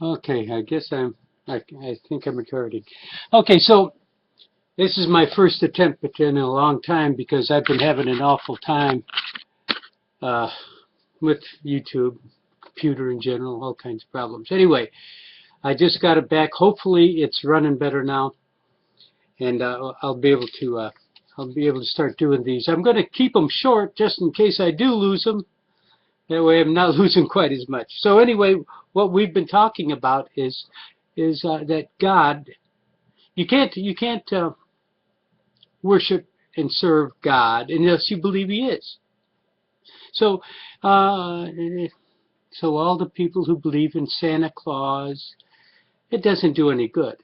Okay, I guess I think I'm recording. Okay, so this is my first attempt in a long time because I've been having an awful time uh, with YouTube, computer in general, all kinds of problems. Anyway, I just got it back. Hopefully, it's running better now, and I'll be able to start doing these. I'm going to keep them short just in case I do lose them. That way, I'm not losing quite as much. So anyway, what we've been talking about is that God. You can't worship and serve God unless you believe He is. So, uh, so all the people who believe in Santa Claus, it doesn't do any good.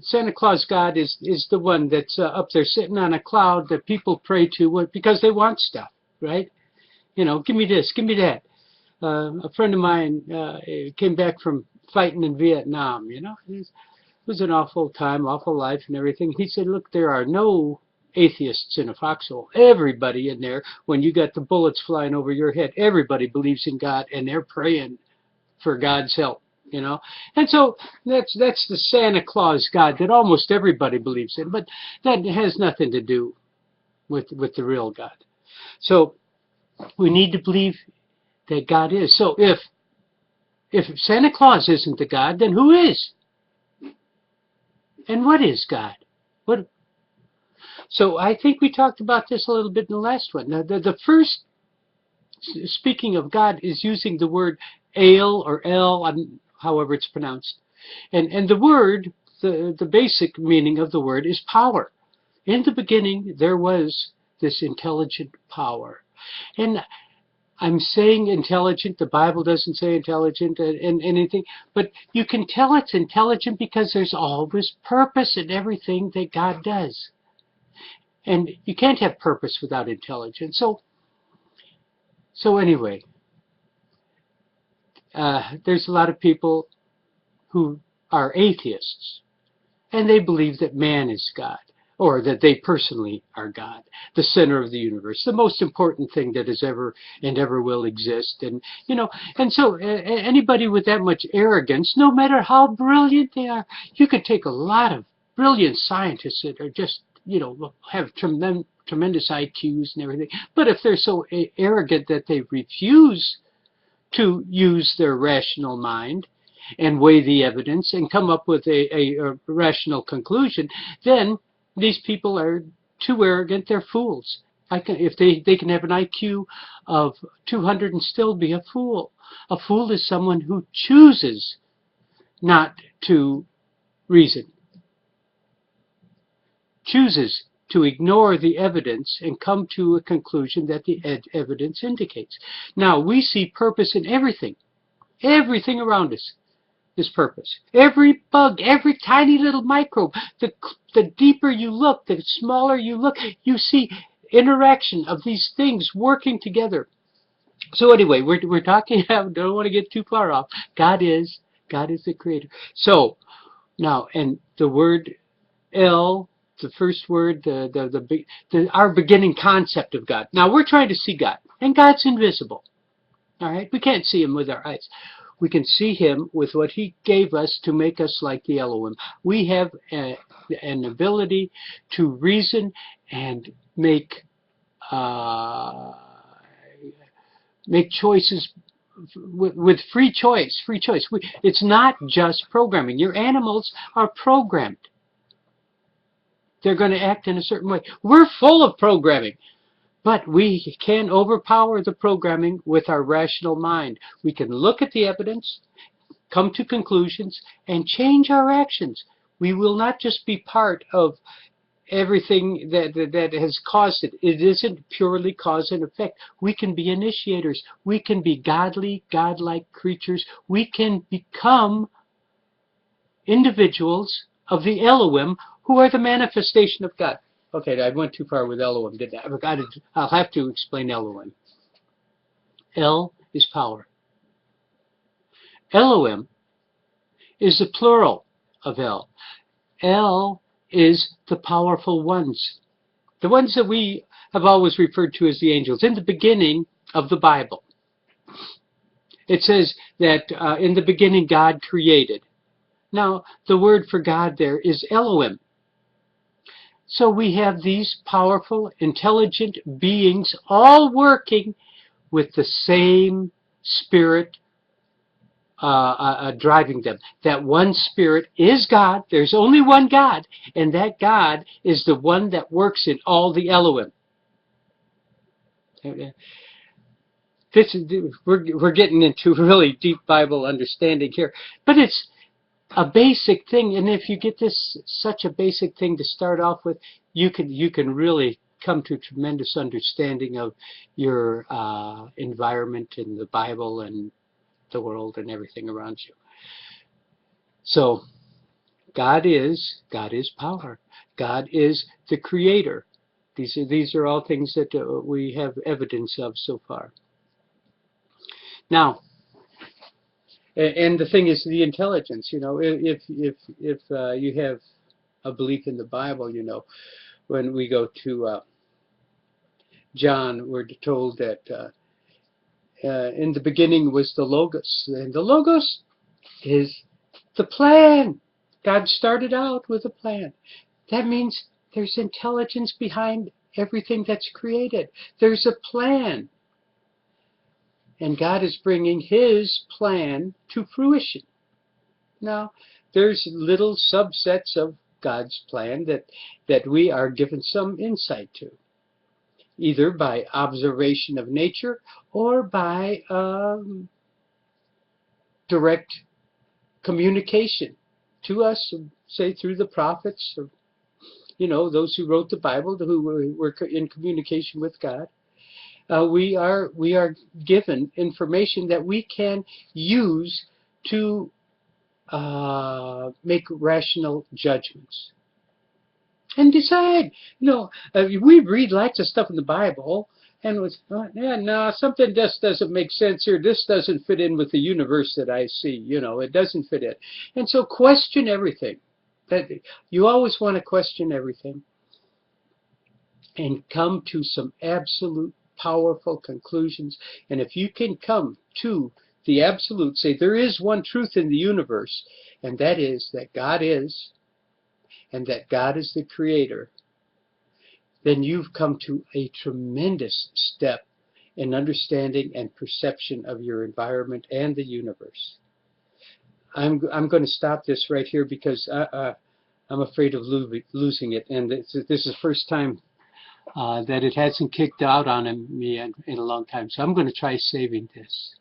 Santa Claus God is the one that's up there sitting on a cloud that people pray to because they want stuff, right? You know, give me this, give me that. A friend of mine came back from fighting in Vietnam. You know, it was an awful time, awful life, and everything. He said, "Look, there are no atheists in a foxhole. Everybody in there, when you got the bullets flying over your head, everybody believes in God, and they're praying for God's help." You know, and so that's the Santa Claus God that almost everybody believes in, but that has nothing to do with the real God. So we need to believe that God is. So if Santa Claus isn't the God, then who is? And what is God? What? So I think we talked about this a little bit in the last one. Now, the first, speaking of God, is using the word ale or el, however it's pronounced. And the word, the basic meaning of the word is power. In the beginning, there was this intelligent power. And I'm saying intelligent. The Bible doesn't say intelligent and anything, but you can tell it's intelligent because there's always purpose in everything that God does. And you can't have purpose without intelligence. So anyway, there's a lot of people who are atheists, and they believe that man is God, or that they personally are God, the center of the universe, the most important thing that has ever and ever will exist. And you know, and so anybody with that much arrogance, no matter how brilliant they are, you could take a lot of brilliant scientists that are just, you know, have tremendous IQs and everything, but if they're so arrogant that they refuse to use their rational mind and weigh the evidence and come up with a rational conclusion, then these people are too arrogant. They're fools. If they can have an IQ of 200 and still be a fool. A fool is someone who chooses not to reason, chooses to ignore the evidence and come to a conclusion that the evidence indicates. Now, we see purpose in everything. Everything around us is purpose. Every bug, every tiny little microbe, the deeper you look, the smaller you look, you see interaction of these things working together. So anyway, we're talking, I don't want to get too far off. God is the creator. So now, and the word El, the first word, our beginning concept of God. Now we're trying to see God, and God's invisible. All right, we can't see Him with our eyes. We can see Him with what He gave us to make us like the Elohim. We have an ability to reason and uh, make choices with free choice. Free choice. It's not just programming. Your animals are programmed. They're going to act in a certain way. We're full of programming. But we can overpower the programming with our rational mind. We can look at the evidence, come to conclusions, and change our actions. We will not just be part of everything that has caused it. It isn't purely cause and effect. We can be initiators. We can be godly, godlike creatures. We can become individuals of the Elohim who are the manifestation of God. Okay, I went too far with Elohim, didn't I? I'll have to explain Elohim. El is power. Elohim is the plural of El. El is the powerful ones. The ones that we have always referred to as the angels in the beginning of the Bible. It says that in the beginning God created. Now, the word for God there is Elohim. So we have these powerful, intelligent beings all working with the same spirit driving them. That one spirit is God. There's only one God, and that God is the one that works in all the Elohim. We're getting into really deep Bible understanding here, but it's a basic thing, and if you get this such a basic thing to start off with, you can really come to a tremendous understanding of your environment in the Bible and the world and everything around you. So God is power. God is the creator. These are all things that we have evidence of so far. Now, and the thing is the intelligence. You know, if you have a belief in the Bible, you know, when we go to John, we're told that in the beginning was the Logos, and the Logos is the plan. God started out with a plan. That means there's intelligence behind everything that's created. There's a plan. And God is bringing His plan to fruition. Now, there's little subsets of God's plan that we are given some insight to, either by observation of nature or by direct communication to us, say through the prophets, or you know, those who wrote the Bible, who were in communication with God. We are given information that we can use to make rational judgments and decide. You know, we read lots of stuff in the Bible, and was yeah, no, something just doesn't make sense here. This doesn't fit in with the universe that I see. You know, it doesn't fit in, and so question everything. That you always want to question everything and come to some absolute powerful conclusions. And if you can come to the absolute, say there is one truth in the universe, and that is that God is, and that God is the creator, then you've come to a tremendous step in understanding and perception of your environment and the universe. I'm going to stop this right here because I'm afraid of losing it, and this is the first time that it hasn't kicked out on me in a long time. So I'm going to try saving this.